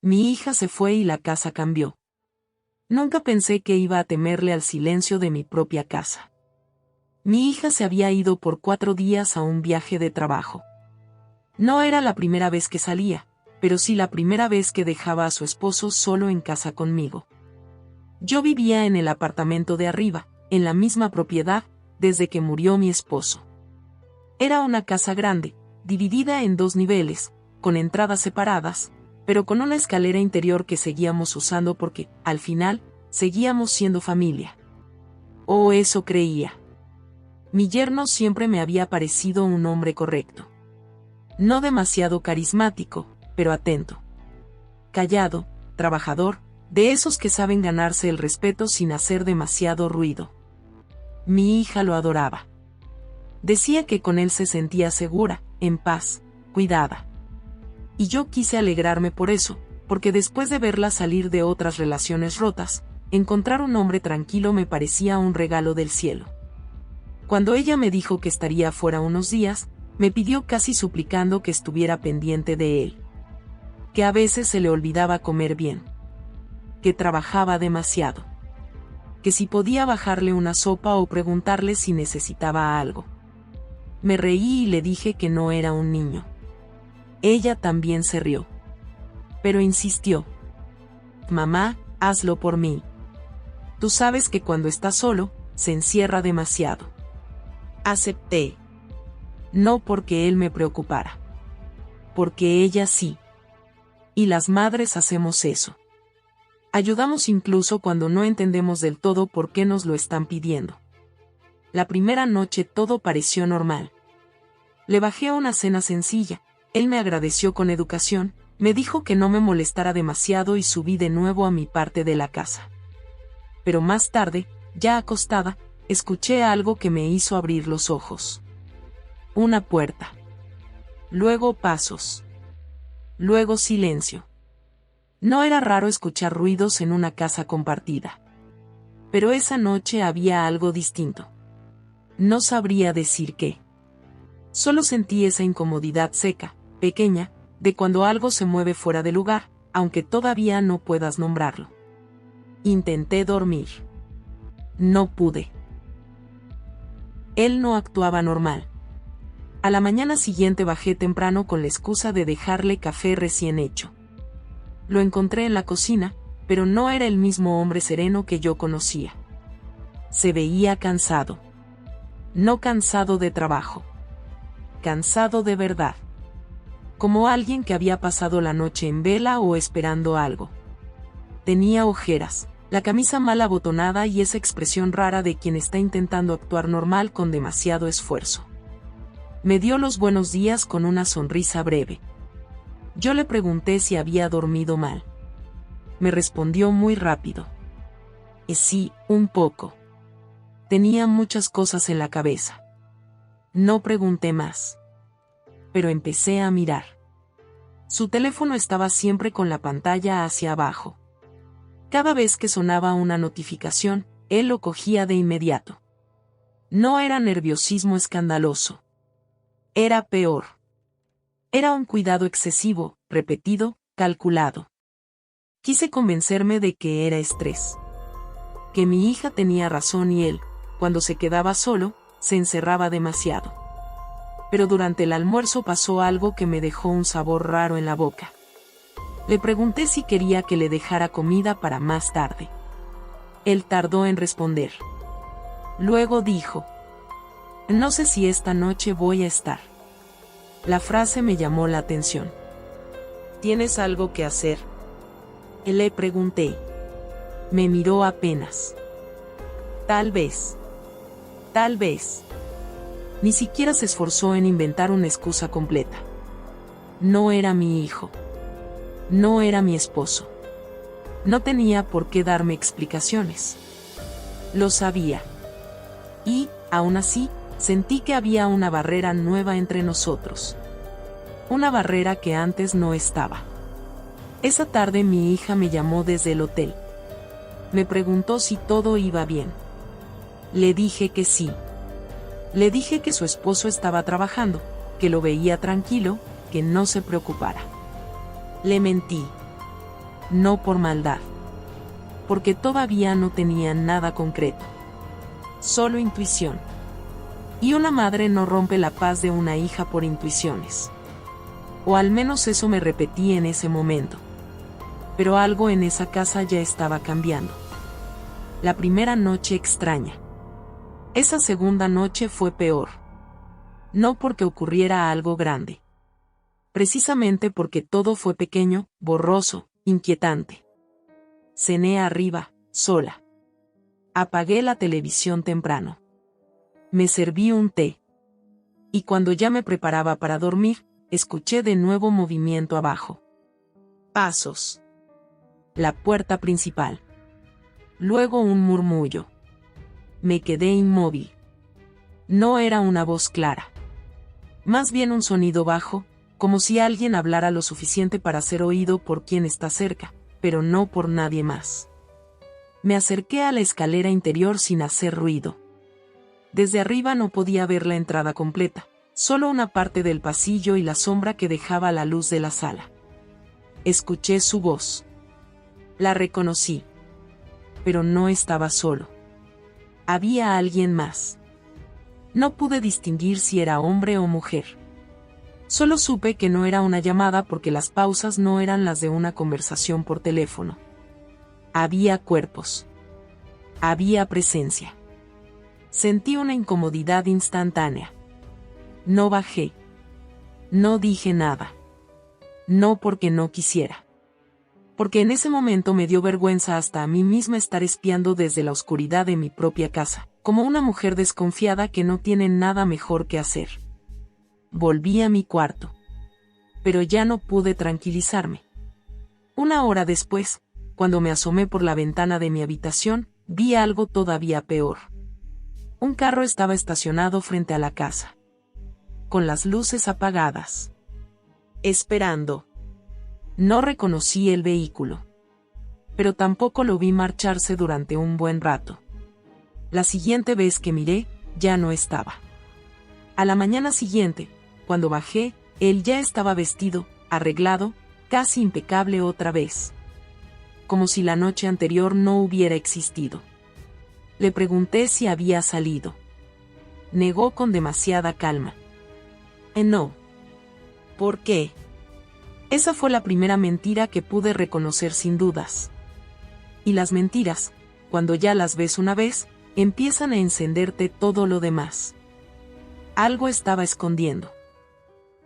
Mi hija se fue y la casa cambió. Nunca pensé que iba a temerle al silencio de mi propia casa. Mi hija se había ido por 4 días a un viaje de trabajo. No era la primera vez que salía, pero sí la primera vez que dejaba a su esposo solo en casa conmigo. Yo vivía en el apartamento de arriba, en la misma propiedad, desde que murió mi esposo. Era una casa grande, dividida en 2 niveles, con entradas separadas, pero con una escalera interior que seguíamos usando porque, al final, seguíamos siendo familia. O eso creía. Mi yerno siempre me había parecido un hombre correcto. No demasiado carismático, pero atento. Callado, trabajador, de esos que saben ganarse el respeto sin hacer demasiado ruido. Mi hija lo adoraba. Decía que con él se sentía segura, en paz, cuidada. Y yo quise alegrarme por eso, porque después de verla salir de otras relaciones rotas, encontrar un hombre tranquilo me parecía un regalo del cielo. Cuando ella me dijo que estaría fuera unos días, me pidió casi suplicando que estuviera pendiente de él. Que a veces se le olvidaba comer bien. Que trabajaba demasiado. Que si podía bajarle una sopa o preguntarle si necesitaba algo. Me reí y le dije que no era un niño. Ella también se rió. Pero insistió. Mamá, hazlo por mí. Tú sabes que cuando está solo, se encierra demasiado. Acepté. No porque él me preocupara. Porque ella sí. Y las madres hacemos eso. Ayudamos incluso cuando no entendemos del todo por qué nos lo están pidiendo. La primera noche todo pareció normal. Le bajé a una cena sencilla, él me agradeció con educación, me dijo que no me molestara demasiado y subí de nuevo a mi parte de la casa. Pero más tarde, ya acostada, escuché algo que me hizo abrir los ojos. Una puerta. Luego pasos. Luego silencio. No era raro escuchar ruidos en una casa compartida. Pero esa noche había algo distinto. No sabría decir qué. Solo sentí esa incomodidad seca, pequeña, de cuando algo se mueve fuera de lugar, aunque todavía no puedas nombrarlo. Intenté dormir. No pude. Él no actuaba normal. A la mañana siguiente bajé temprano con la excusa de dejarle café recién hecho. Lo encontré en la cocina, pero no era el mismo hombre sereno que yo conocía. Se veía cansado. No cansado de trabajo. Cansado de verdad. Como alguien que había pasado la noche en vela o esperando algo. Tenía ojeras, la camisa mal abotonada y esa expresión rara de quien está intentando actuar normal con demasiado esfuerzo. Me dio los buenos días con una sonrisa breve. Yo le pregunté si había dormido mal. Me respondió muy rápido. Sí, un poco. Tenía muchas cosas en la cabeza. No pregunté más. Pero empecé a mirar. Su teléfono estaba siempre con la pantalla hacia abajo. Cada vez que sonaba una notificación, él lo cogía de inmediato. No era nerviosismo escandaloso. Era peor. Era un cuidado excesivo, repetido, calculado. Quise convencerme de que era estrés. Que mi hija tenía razón y él, cuando se quedaba solo, se encerraba demasiado. Pero durante el almuerzo pasó algo que me dejó un sabor raro en la boca. Le pregunté si quería que le dejara comida para más tarde. Él tardó en responder. Luego dijo: no sé si esta noche voy a estar. La frase me llamó la atención. ¿Tienes algo que hacer? Le pregunté. Me miró apenas. Tal vez. Tal vez. Ni siquiera se esforzó en inventar una excusa completa. No era mi hijo. No era mi esposo. No tenía por qué darme explicaciones. Lo sabía. Y, aún así, sentí que había una barrera nueva entre nosotros. Una barrera que antes no estaba. Esa tarde mi hija me llamó desde el hotel. Me preguntó si todo iba bien. Le dije que sí. Le dije que su esposo estaba trabajando, que lo veía tranquilo, que no se preocupara. Le mentí. no por maldad. Porque todavía no tenía nada concreto. Solo intuición. Y una madre no rompe la paz de una hija por intuiciones. O al menos eso me repetí en ese momento. Pero algo en esa casa ya estaba cambiando. La primera noche extraña. Esa segunda noche fue peor. No porque ocurriera algo grande. Precisamente porque todo fue pequeño, borroso, inquietante. Cené arriba, sola. Apagué la televisión temprano. Me serví un té. Y cuando ya me preparaba para dormir, escuché de nuevo movimiento abajo. Pasos. La puerta principal. Luego un murmullo. Me quedé inmóvil. No era una voz clara. Más bien un sonido bajo, como si alguien hablara lo suficiente para ser oído por quien está cerca, pero no por nadie más. Me acerqué a la escalera interior sin hacer ruido. Desde arriba no podía ver la entrada completa, solo una parte del pasillo y la sombra que dejaba la luz de la sala. Escuché su voz. La reconocí. Pero no estaba solo. Había alguien más. No pude distinguir si era hombre o mujer. Solo supe que no era una llamada porque las pausas no eran las de una conversación por teléfono. Había cuerpos. Había presencia. Sentí una incomodidad instantánea. No bajé. No dije nada. No porque no quisiera. Porque en ese momento me dio vergüenza hasta a mí misma estar espiando desde la oscuridad de mi propia casa, como una mujer desconfiada que no tiene nada mejor que hacer. Volví a mi cuarto. Pero ya no pude tranquilizarme. Una hora después, cuando me asomé por la ventana de mi habitación, vi algo todavía peor. Un carro estaba estacionado frente a la casa. Con las luces apagadas. Esperando. No reconocí el vehículo. Pero tampoco lo vi marcharse durante un buen rato. La siguiente vez que miré, ya no estaba. A la mañana siguiente, cuando bajé, él ya estaba vestido, arreglado, casi impecable otra vez. Como si la noche anterior no hubiera existido. Le pregunté si había salido. Negó con demasiada calma. No. ¿Por qué? Esa fue la primera mentira que pude reconocer sin dudas. Y las mentiras, cuando ya las ves una vez, empiezan a encenderte todo lo demás. Algo estaba escondiendo.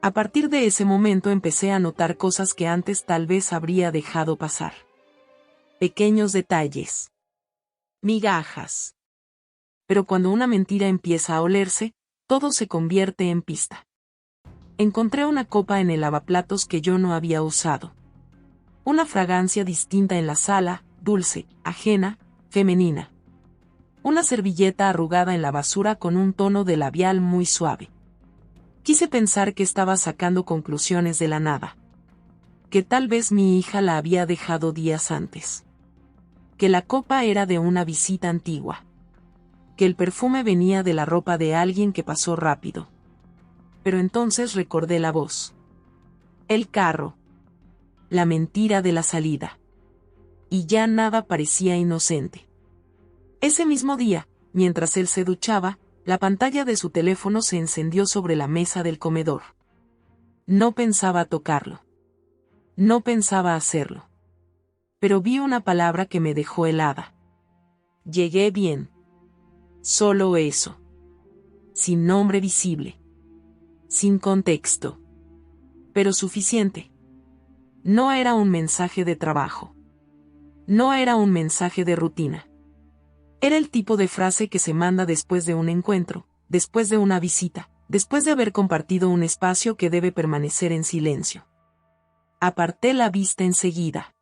A partir de ese momento empecé a notar cosas que antes tal vez habría dejado pasar. Pequeños detalles. Migajas. Pero cuando una mentira empieza a olerse, todo se convierte en pista. Encontré una copa en el lavaplatos que yo no había usado. Una fragancia distinta en la sala, dulce, ajena, femenina. Una servilleta arrugada en la basura con un tono de labial muy suave. Quise pensar que estaba sacando conclusiones de la nada. Que tal vez mi hija la había dejado días antes. Que la copa era de una visita antigua. Que el perfume venía de la ropa de alguien que pasó rápido. Pero entonces recordé la voz. El carro. La mentira de la salida. Y ya nada parecía inocente. Ese mismo día, mientras él se duchaba, la pantalla de su teléfono se encendió sobre la mesa del comedor. No pensaba tocarlo. No pensaba hacerlo. Pero vi una palabra que me dejó helada. Llegué bien. Solo eso. Sin nombre visible. Sin contexto. Pero suficiente. No era un mensaje de trabajo. No era un mensaje de rutina. Era el tipo de frase que se manda después de un encuentro, después de una visita, después de haber compartido un espacio que debe permanecer en silencio. Aparté la vista enseguida.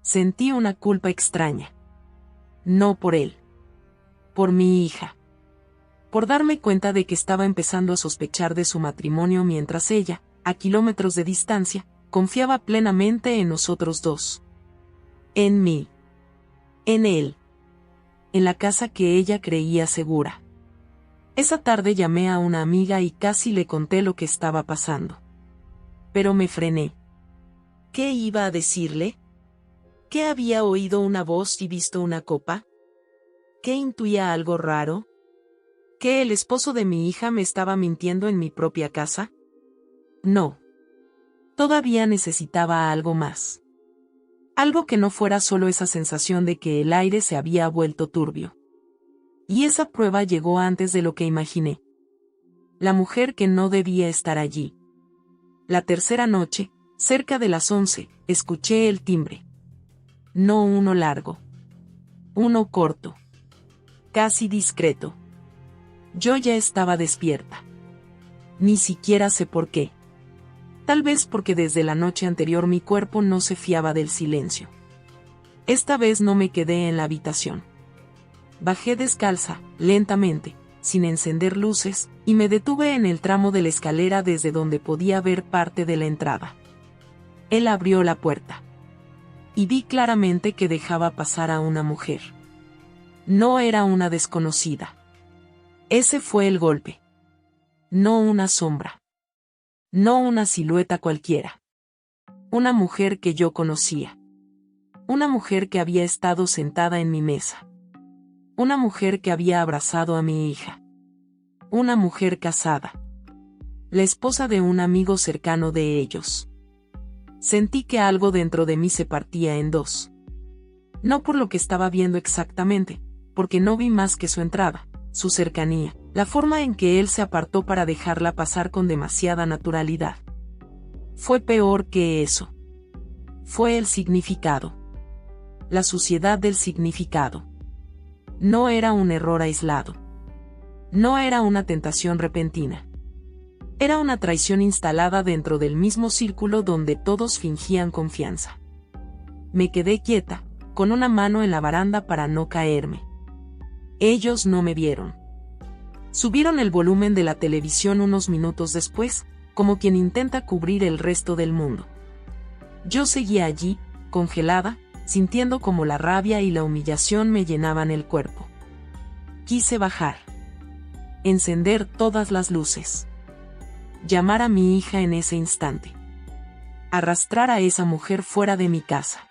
Sentí una culpa extraña. No por él. Por mi hija. Por darme cuenta de que estaba empezando a sospechar de su matrimonio mientras ella, a kilómetros de distancia, confiaba plenamente en nosotros dos. En mí. En él. En la casa que ella creía segura. Esa tarde llamé a una amiga y casi le conté lo que estaba pasando. Pero me frené. ¿Qué iba a decirle? ¿Qué había oído una voz y visto una copa? ¿Qué intuía algo raro? ¿Que el esposo de mi hija me estaba mintiendo en mi propia casa? No. Todavía necesitaba algo más. Algo que no fuera solo esa sensación de que el aire se había vuelto turbio. Y esa prueba llegó antes de lo que imaginé. La mujer que no debía estar allí. La tercera noche, cerca de las 11, escuché el timbre. No uno largo. Uno corto. Casi discreto. Yo ya estaba despierta. Ni siquiera sé por qué. Tal vez porque desde la noche anterior mi cuerpo no se fiaba del silencio. Esta vez no me quedé en la habitación. Bajé descalza, lentamente, sin encender luces, y me detuve en el tramo de la escalera desde donde podía ver parte de la entrada. Él abrió la puerta. Y vi claramente que dejaba pasar a una mujer. No era una desconocida. Ese fue el golpe. No una sombra. No una silueta cualquiera. Una mujer que yo conocía. Una mujer que había estado sentada en mi mesa. Una mujer que había abrazado a mi hija. Una mujer casada. La esposa de un amigo cercano de ellos. Sentí que algo dentro de mí se partía en dos. No por lo que estaba viendo exactamente, porque no vi más que su entrada, su cercanía, la forma en que él se apartó para dejarla pasar con demasiada naturalidad. Fue peor que eso. Fue el significado. La suciedad del significado. No era un error aislado. No era una tentación repentina. Era una traición instalada dentro del mismo círculo donde todos fingían confianza. Me quedé quieta, con una mano en la baranda para no caerme. Ellos no me vieron. Subieron el volumen de la televisión unos minutos después, como quien intenta cubrir el resto del mundo. Yo seguía allí, congelada, sintiendo como la rabia y la humillación me llenaban el cuerpo. Quise bajar. Encender todas las luces. Llamar a mi hija en ese instante. Arrastrar a esa mujer fuera de mi casa.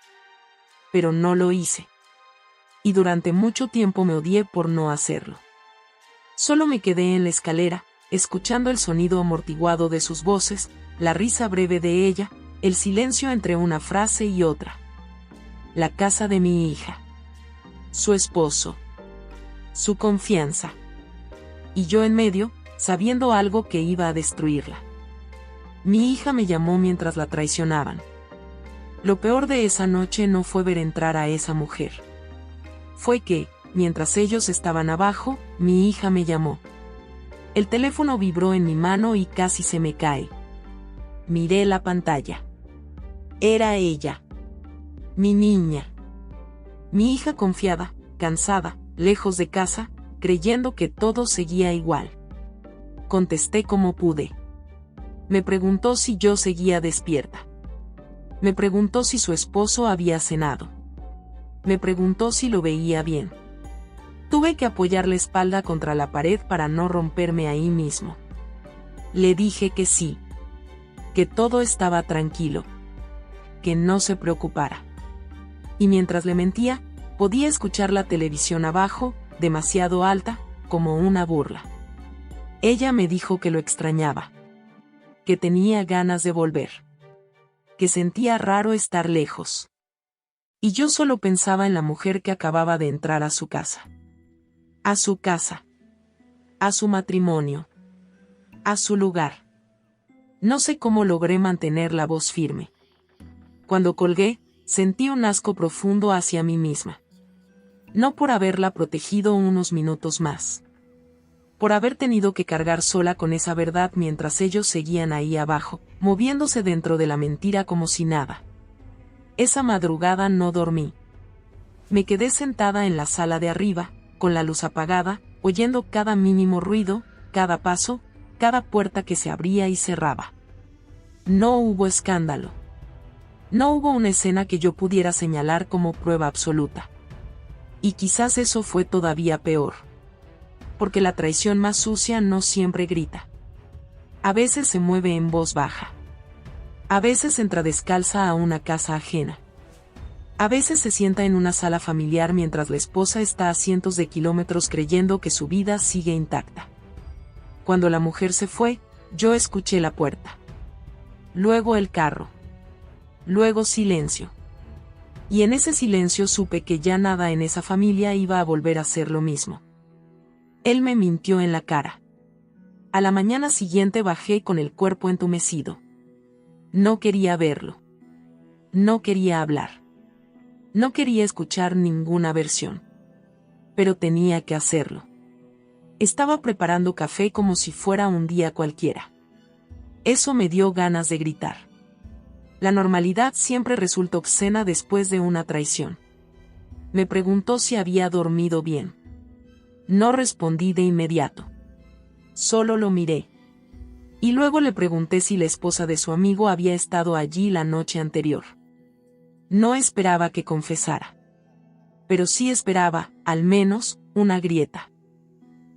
Pero no lo hice. Y durante mucho tiempo me odié por no hacerlo. Solo me quedé en la escalera, escuchando el sonido amortiguado de sus voces, la risa breve de ella, el silencio entre una frase y otra. La casa de mi hija. Su esposo. Su confianza. Y yo en medio, sabiendo algo que iba a destruirla. Mi hija me llamó mientras la traicionaban. Lo peor de esa noche no fue ver entrar a esa mujer. Fue que, mientras ellos estaban abajo, mi hija me llamó. El teléfono vibró en mi mano y casi se me cae. Miré la pantalla. Era ella. Mi niña. Mi hija confiada, cansada, lejos de casa, creyendo que todo seguía igual. Contesté como pude. Me preguntó si yo seguía despierta. Me preguntó si su esposo había cenado. Me preguntó si lo veía bien. Tuve que apoyar la espalda contra la pared para no romperme ahí mismo. Le dije que sí. Que todo estaba tranquilo. Que no se preocupara. Y mientras le mentía, podía escuchar la televisión abajo, demasiado alta, como una burla. Ella me dijo que lo extrañaba. Que tenía ganas de volver. Que sentía raro estar lejos. Y yo solo pensaba en la mujer que acababa de entrar a su casa. A su casa. A su matrimonio. A su lugar. No sé cómo logré mantener la voz firme. Cuando colgué, sentí un asco profundo hacia mí misma. No por haberla protegido unos minutos más. Por haber tenido que cargar sola con esa verdad mientras ellos seguían ahí abajo, moviéndose dentro de la mentira como si nada. Esa madrugada no dormí. Me quedé sentada en la sala de arriba, con la luz apagada, oyendo cada mínimo ruido, cada paso, cada puerta que se abría y cerraba. No hubo escándalo. No hubo una escena que yo pudiera señalar como prueba absoluta. Y quizás eso fue todavía peor. Porque la traición más sucia no siempre grita. A veces se mueve en voz baja. A veces entra descalza a una casa ajena. A veces se sienta en una sala familiar mientras la esposa está a cientos de kilómetros creyendo que su vida sigue intacta. Cuando la mujer se fue, yo escuché la puerta. Luego el carro. Luego silencio. Y en ese silencio supe que ya nada en esa familia iba a volver a ser lo mismo. Él me mintió en la cara. A la mañana siguiente bajé con el cuerpo entumecido. No quería verlo. No quería hablar. No quería escuchar ninguna versión. Pero tenía que hacerlo. Estaba preparando café como si fuera un día cualquiera. Eso me dio ganas de gritar. La normalidad siempre resulta obscena después de una traición. Me preguntó si había dormido bien. No respondí de inmediato. Solo lo miré. Y luego le pregunté si la esposa de su amigo había estado allí la noche anterior. No esperaba que confesara. Pero sí esperaba, al menos, una grieta.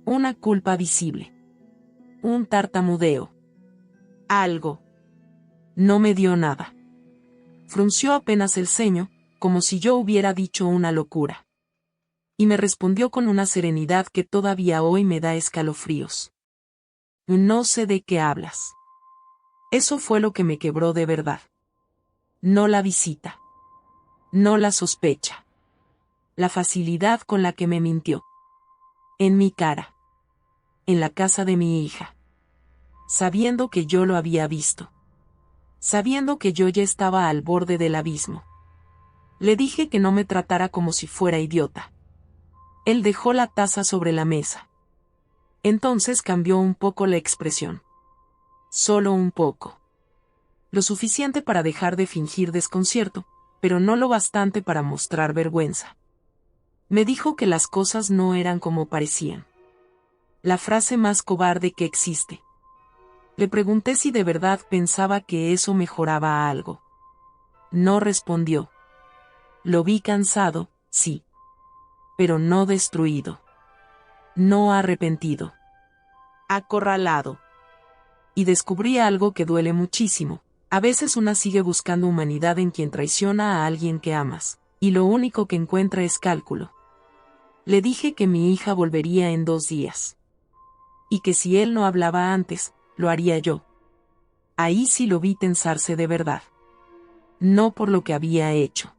Una culpa visible. Un tartamudeo. Algo. No me dio nada. Frunció apenas el ceño, como si yo hubiera dicho una locura. Y me respondió con una serenidad que todavía hoy me da escalofríos. No sé de qué hablas. Eso fue lo que me quebró de verdad. No la visita. No la sospecha. La facilidad con la que me mintió. En mi cara. En la casa de mi hija. Sabiendo que yo lo había visto. Sabiendo que yo ya estaba al borde del abismo. Le dije que no me tratara como si fuera idiota. Él dejó la taza sobre la mesa. Entonces cambió un poco la expresión. Solo un poco. Lo suficiente para dejar de fingir desconcierto, pero no lo bastante para mostrar vergüenza. Me dijo que las cosas no eran como parecían. La frase más cobarde que existe. Le pregunté si de verdad pensaba que eso mejoraba algo. No respondió. Lo vi cansado, sí. Pero no destruido. No arrepentido. Acorralado. Y descubrí algo que duele muchísimo. A veces una sigue buscando humanidad en quien traiciona a alguien que amas, y lo único que encuentra es cálculo. Le dije que mi hija volvería en 2 días. Y que si él no hablaba antes, lo haría yo. Ahí sí lo vi tensarse de verdad. No por lo que había hecho.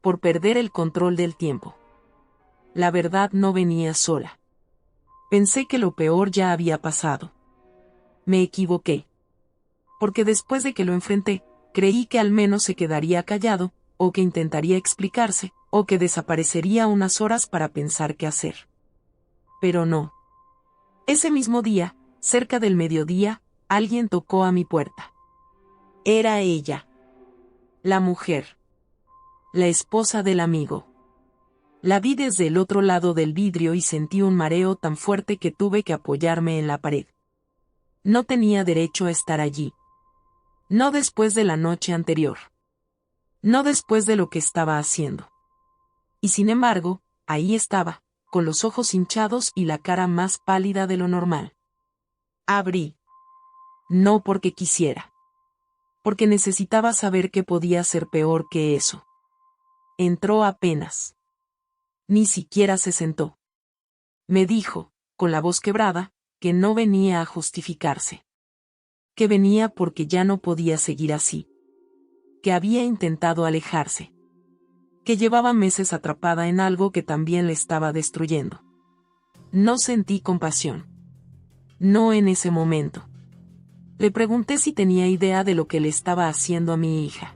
Por perder el control del tiempo. La verdad no venía sola. Pensé que lo peor ya había pasado. Me equivoqué. Porque después de que lo enfrenté, creí que al menos se quedaría callado, o que intentaría explicarse, o que desaparecería unas horas para pensar qué hacer. Pero no. Ese mismo día, cerca del mediodía, alguien tocó a mi puerta. Era ella. La mujer. La esposa del amigo. La vi desde el otro lado del vidrio y sentí un mareo tan fuerte que tuve que apoyarme en la pared. No tenía derecho a estar allí. No después de la noche anterior. No después de lo que estaba haciendo. Y sin embargo, ahí estaba, con los ojos hinchados y la cara más pálida de lo normal. Abrí. No porque quisiera. Porque necesitaba saber qué podía ser peor que eso. Entró apenas. Ni siquiera se sentó. Me dijo, con la voz quebrada, que no venía a justificarse. Que venía porque ya no podía seguir así. Que había intentado alejarse. Que llevaba meses atrapada en algo que también le estaba destruyendo. No sentí compasión. No en ese momento. Le pregunté si tenía idea de lo que le estaba haciendo a mi hija.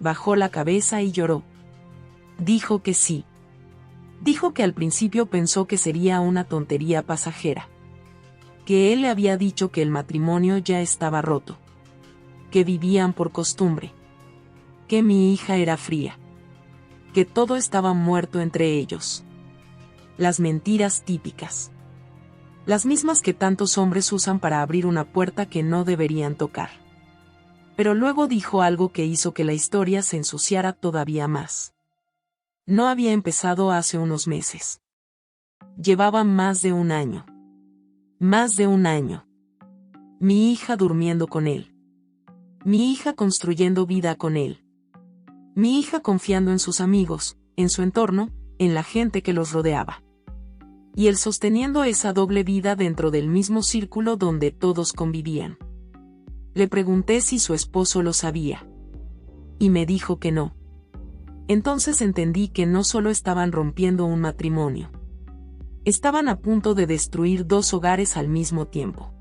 Bajó la cabeza y lloró. Dijo que sí. Dijo que al principio pensó que sería una tontería pasajera. Que él le había dicho que el matrimonio ya estaba roto. Que vivían por costumbre. Que mi hija era fría. Que todo estaba muerto entre ellos. Las mentiras típicas. Las mismas que tantos hombres usan para abrir una puerta que no deberían tocar. Pero luego dijo algo que hizo que la historia se ensuciara todavía más. No había empezado hace unos meses. Llevaba más de 1 año. Más de 1 año. Mi hija durmiendo con él. Mi hija construyendo vida con él. Mi hija confiando en sus amigos, en su entorno, en la gente que los rodeaba. Y él sosteniendo esa doble vida dentro del mismo círculo donde todos convivían. Le pregunté si su esposo lo sabía. Y me dijo que no. Entonces entendí que no solo estaban rompiendo un matrimonio. Estaban a punto de destruir 2 hogares al mismo tiempo.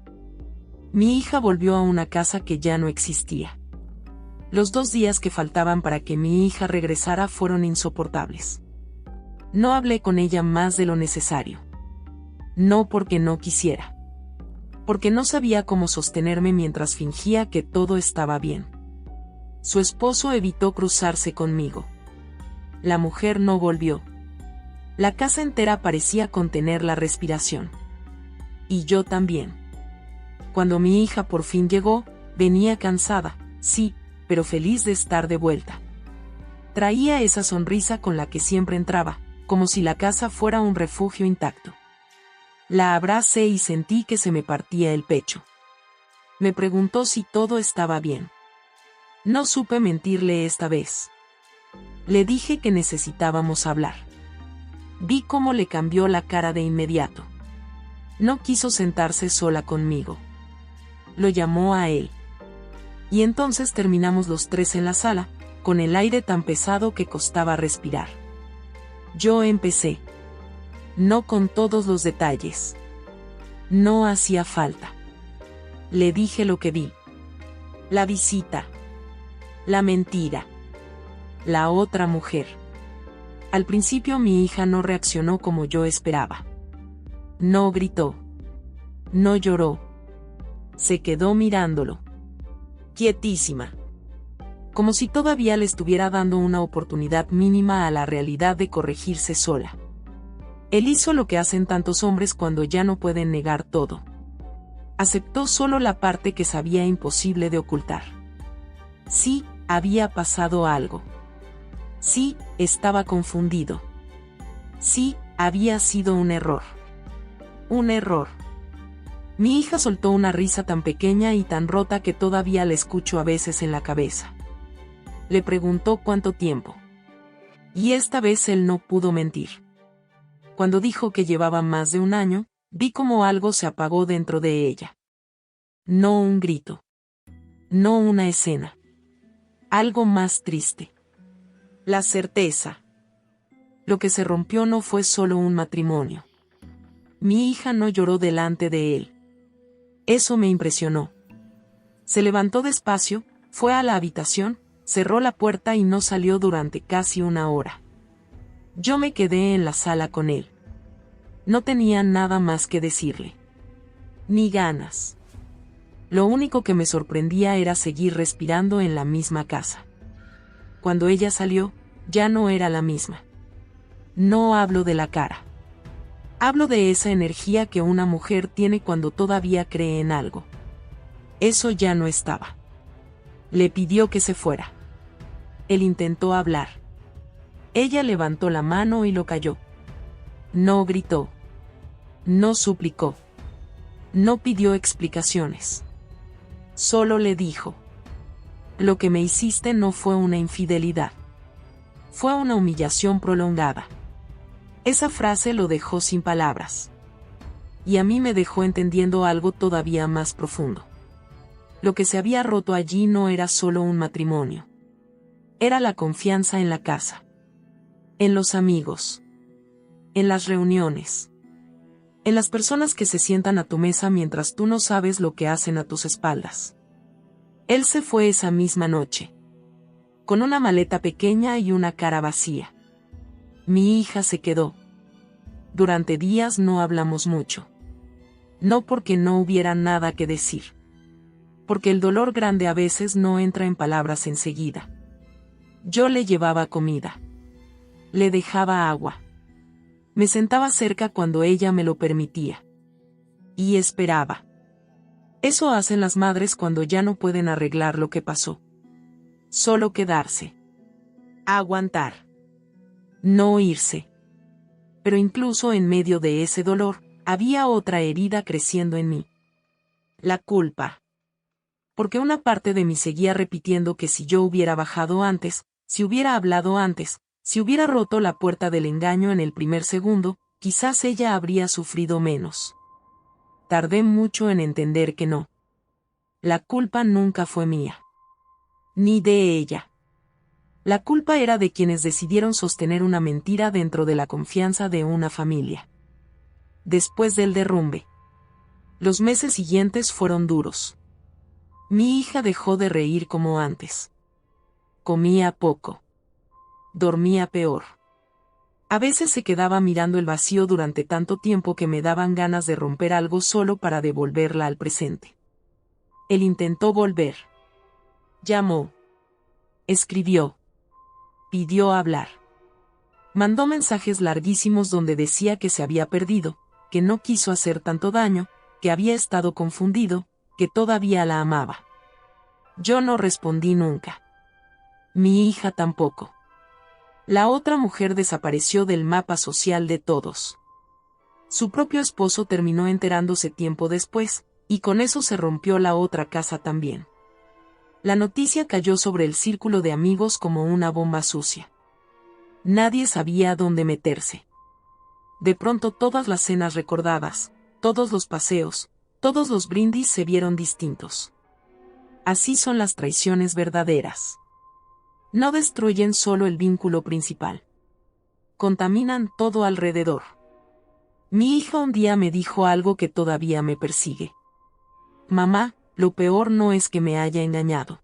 Mi hija volvió a una casa que ya no existía. Los 2 días que faltaban para que mi hija regresara fueron insoportables. No hablé con ella más de lo necesario. No porque no quisiera. Porque no sabía cómo sostenerme mientras fingía que todo estaba bien. Su esposo evitó cruzarse conmigo. La mujer no volvió. La casa entera parecía contener la respiración. Y yo también. Cuando mi hija por fin llegó, venía cansada, sí, pero feliz de estar de vuelta. Traía esa sonrisa con la que siempre entraba, como si la casa fuera un refugio intacto. La abracé y sentí que se me partía el pecho. Me preguntó si todo estaba bien. No supe mentirle esta vez. Le dije que necesitábamos hablar. Vi cómo le cambió la cara de inmediato. No quiso sentarse sola conmigo. Lo llamó a él. Y entonces terminamos los 3 en la sala, con el aire tan pesado que costaba respirar. Yo empecé. No con todos los detalles. No hacía falta. Le dije lo que vi. La visita. La mentira. La otra mujer. Al principio mi hija no reaccionó como yo esperaba. No gritó. No lloró. Se quedó mirándolo. Quietísima. Como si todavía le estuviera dando una oportunidad mínima a la realidad de corregirse sola. Él hizo lo que hacen tantos hombres cuando ya no pueden negar todo. Aceptó solo la parte que sabía imposible de ocultar. Sí, había pasado algo. Sí, estaba confundido. Sí, había sido un error. Un error. Mi hija soltó una risa tan pequeña y tan rota que todavía la escucho a veces en la cabeza. Le preguntó cuánto tiempo. Y esta vez él no pudo mentir. Cuando dijo que llevaba más de 1 año, vi como algo se apagó dentro de ella. No un grito. No una escena. Algo más triste. La certeza. Lo que se rompió no fue solo un matrimonio. Mi hija no lloró delante de él. Eso me impresionó. Se levantó despacio, fue a la habitación, cerró la puerta y no salió durante casi 1 hora. Yo me quedé en la sala con él. No tenía nada más que decirle. Ni ganas. Lo único que me sorprendía era seguir respirando en la misma casa. Cuando ella salió, ya no era la misma. No hablo de la cara. Hablo de esa energía que una mujer tiene cuando todavía cree en algo. Eso ya no estaba. Le pidió que se fuera. Él intentó hablar. Ella levantó la mano y lo calló. No gritó. No suplicó. No pidió explicaciones. Solo le dijo: lo que me hiciste no fue una infidelidad. Fue una humillación prolongada. Esa frase lo dejó sin palabras. Y a mí me dejó entendiendo algo todavía más profundo. Lo que se había roto allí no era solo un matrimonio. Era la confianza en la casa. En los amigos. En las reuniones. En las personas que se sientan a tu mesa mientras tú no sabes lo que hacen a tus espaldas. Él se fue esa misma noche. Con una maleta pequeña y una cara vacía. Mi hija se quedó. Durante días no hablamos mucho. No porque no hubiera nada que decir. Porque el dolor grande a veces no entra en palabras enseguida. Yo le llevaba comida. Le dejaba agua. Me sentaba cerca cuando ella me lo permitía. Y esperaba. Eso hacen las madres cuando ya no pueden arreglar lo que pasó. Solo quedarse. Aguantar. No irse. Pero incluso en medio de ese dolor, había otra herida creciendo en mí. La culpa. Porque una parte de mí seguía repitiendo que si yo hubiera bajado antes, Si hubiera hablado antes, si hubiera roto la puerta del engaño en el primer segundo, quizás ella habría sufrido menos. Tardé mucho en entender que no. La culpa nunca fue mía. Ni de ella. La culpa era de quienes decidieron sostener una mentira dentro de la confianza de una familia. Después del derrumbe, los meses siguientes fueron duros. Mi hija dejó de reír como antes. Comía poco. Dormía peor. A veces se quedaba mirando el vacío durante tanto tiempo que me daban ganas de romper algo solo para devolverla al presente. Él intentó volver. Llamó. Escribió. Pidió hablar. Mandó mensajes larguísimos donde decía que se había perdido, que no quiso hacer tanto daño, que había estado confundido, que todavía la amaba. Yo no respondí nunca. Mi hija tampoco. La otra mujer desapareció del mapa social de todos. Su propio esposo terminó enterándose tiempo después, y con eso se rompió la otra casa también. La noticia cayó sobre el círculo de amigos como una bomba sucia. Nadie sabía dónde meterse. De pronto todas las cenas recordadas, todos los paseos, todos los brindis se vieron distintos. Así son las traiciones verdaderas. No destruyen solo el vínculo principal. Contaminan todo alrededor. Mi hija un día me dijo algo que todavía me persigue. Mamá, lo peor no es que me haya engañado.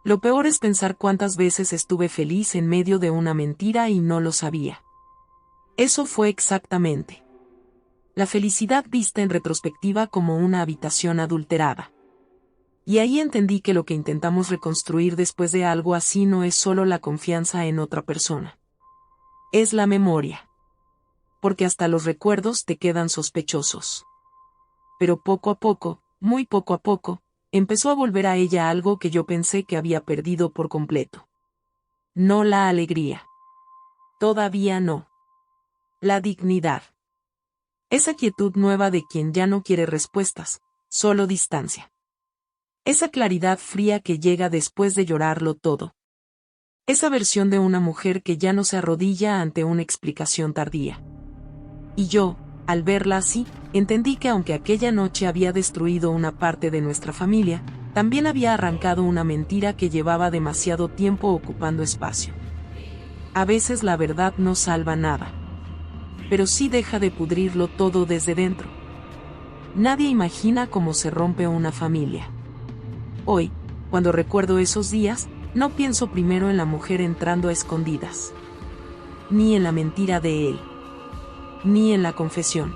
Lo peor es pensar cuántas veces estuve feliz en medio de una mentira y no lo sabía. Eso fue exactamente. La felicidad vista en retrospectiva como una habitación adulterada. Y ahí entendí que lo que intentamos reconstruir después de algo así no es solo la confianza en otra persona. Es la memoria. Porque hasta los recuerdos te quedan sospechosos. Pero poco a poco, muy poco a poco, empezó a volver a ella algo que yo pensé que había perdido por completo. No la alegría. Todavía no. La dignidad. Esa quietud nueva de quien ya no quiere respuestas, solo distancia. Esa claridad fría que llega después de llorarlo todo. Esa versión de una mujer que ya no se arrodilla ante una explicación tardía. Y yo, al verla así, entendí que aunque aquella noche había destruido una parte de nuestra familia, también había arrancado una mentira que llevaba demasiado tiempo ocupando espacio. A veces la verdad no salva nada. Pero sí deja de pudrirlo todo desde dentro. Nadie imagina cómo se rompe una familia. Hoy, cuando recuerdo esos días, no pienso primero en la mujer entrando a escondidas. Ni en la mentira de él. Ni en la confesión.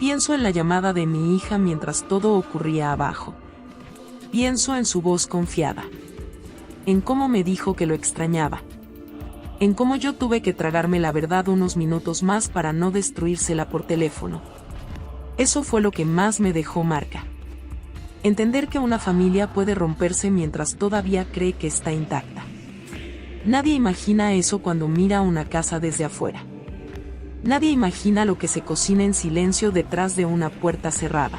Pienso en la llamada de mi hija mientras todo ocurría abajo. Pienso en su voz confiada. En cómo me dijo que lo extrañaba. En cómo yo tuve que tragarme la verdad unos minutos más para no destruírsela por teléfono. Eso fue lo que más me dejó marca. Entender que una familia puede romperse mientras todavía cree que está intacta. Nadie imagina eso cuando mira una casa desde afuera. Nadie imagina lo que se cocina en silencio detrás de una puerta cerrada.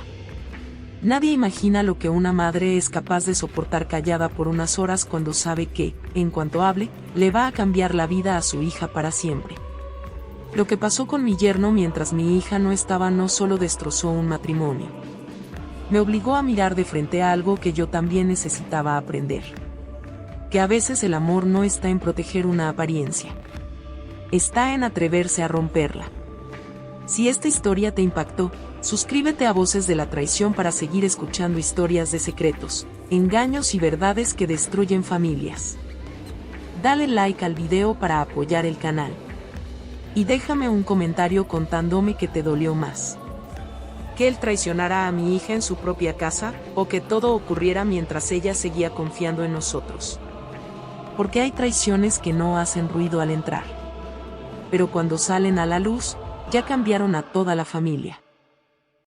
Nadie imagina lo que una madre es capaz de soportar callada por unas horas cuando sabe que, en cuanto hable, le va a cambiar la vida a su hija para siempre. Lo que pasó con mi yerno mientras mi hija no estaba no solo destrozó un matrimonio. Me obligó a mirar de frente a algo que yo también necesitaba aprender. Que a veces el amor no está en proteger una apariencia. Está en atreverse a romperla. Si esta historia te impactó, suscríbete a Voces de la Traición para seguir escuchando historias de secretos, engaños y verdades que destruyen familias. Dale like al video para apoyar el canal. Y déjame un comentario contándome qué te dolió más. Que él traicionara a mi hija en su propia casa, o que todo ocurriera mientras ella seguía confiando en nosotros. Porque hay traiciones que no hacen ruido al entrar. Pero cuando salen a la luz, ya cambiaron a toda la familia.